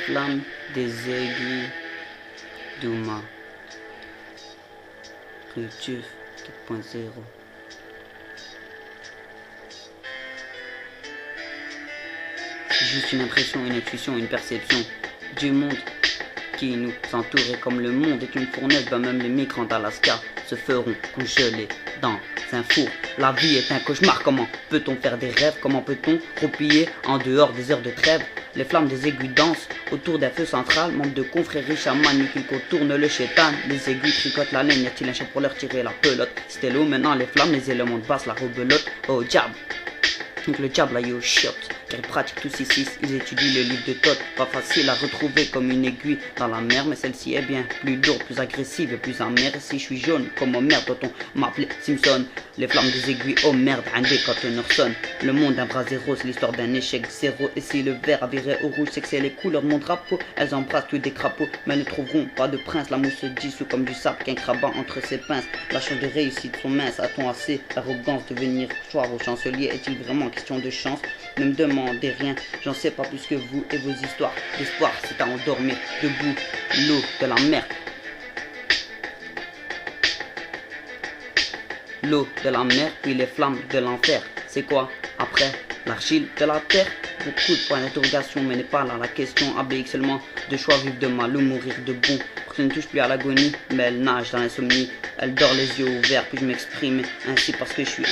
flammes des aiguilles d'Ouma. Culture 4.0. C'est juste une impression, une intuition, une perception du monde qui nous entoure. Et comme le monde est une fournaise, ben même les migrants d'Alaska se feront congeler dans un four. La vie est un cauchemar, comment peut-on faire des rêves? Comment peut-on replier en dehors des heures de trêve? Les flammes des aiguilles dansent autour d'un feu central. Membre de confrérie chamanique, ils contournent le chétan. Les aiguilles tricotent la laine, y a-t-il un chat pour leur tirer la pelote? C'était l'eau, maintenant les flammes, les éléments de basse, la rebelote. Oh diable, donc le diable a yo shot, car ils pratiquent tous ici, ils étudient le livre de Thoth. Pas facile à retrouver comme une aiguille dans la mer, mais celle-ci est bien plus lourde, plus agressive et plus amère. Et si je suis jaune, comme oh merde, doit-on m'appeler Simpson? Les flammes des aiguilles, oh merde, indé quand l'honneur sonne. Le monde d'un bras zéro, c'est l'histoire d'un échec zéro. Et si le vert a viré au rouge, c'est que c'est les couleurs de mon drapeau. Elles embrassent tous des crapauds, mais ne trouveront pas de prince. La mousse se dissout comme du sable qu'un crabat entre ses pinces. La chance de réussite sont minces, a-t-on assez l'arrogance de venir choir au chancelier? Est-il vraiment question de chance? Ne me demandez rien, j'en sais pas plus que vous et vos histoires. L'espoir c'est à endormir debout, l'eau de la mer. L'eau de la mer, puis les flammes de l'enfer. C'est quoi après l'argile de la terre? Beaucoup de points d'interrogation, mais n'est pas là la question. ABX seulement de choix, vivre de mal ou mourir de bon. Pour que je ne touche plus à l'agonie, mais elle nage dans l'insomnie. Elle dort les yeux ouverts, puis je m'exprime ainsi parce que je suis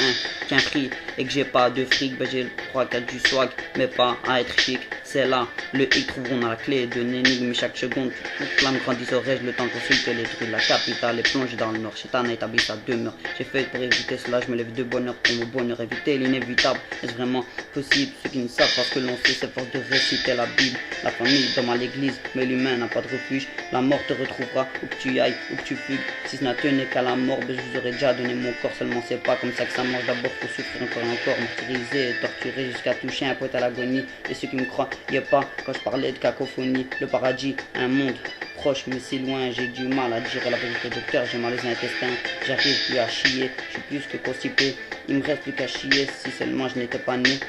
qu'un prix et que j'ai pas de fric. Ben j'ai le 3-4 du swag, mais pas à être chic. C'est là, le hic trouveront dans la clé de l'énigme. Chaque seconde, toute flamme grandit au reste. Le temps de consulter les trucs. La capitale est plongée dans le nord. Chétan a établi sa demeure. J'ai fait pour éviter cela, je me lève de bonne heure pour mon bonheur. Éviter l'inévitable, est-ce vraiment possible? Ceux qui ne savent pas ce que l'on sait, c'est force de réciter la Bible. La famille tombe à l'église, mais l'humain n'a pas de refuge. La mort te retrouvera où que tu ailles, où que tu fugues. Si ce n'a tenu qu'à la mort, ben je vous aurais déjà donné mon corps. Seulement c'est pas comme ça que ça marche. D'abord faut souffrir encore et encore, martyrisé et torturé jusqu'à toucher un poète à l'agonie. Et ceux qui me croient, y a pas quand je parlais de cacophonie. Le paradis, un monde proche mais si loin, j'ai du mal à dire la vérité docteur, j'ai mal aux intestins, j'arrive plus à chier, je suis plus que constipé, il me reste plus qu'à chier, si seulement je n'étais pas né.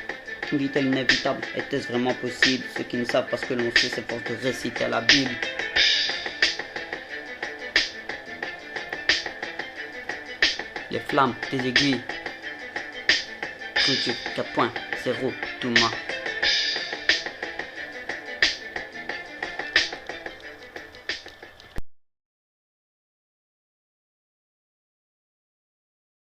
Vit-elle inévitable, était-ce vraiment possible? Ceux qui ne savent pas ce que l'on sait, c'est force de réciter la Bible. Les flammes des aiguilles. Culture 4.0 Touma.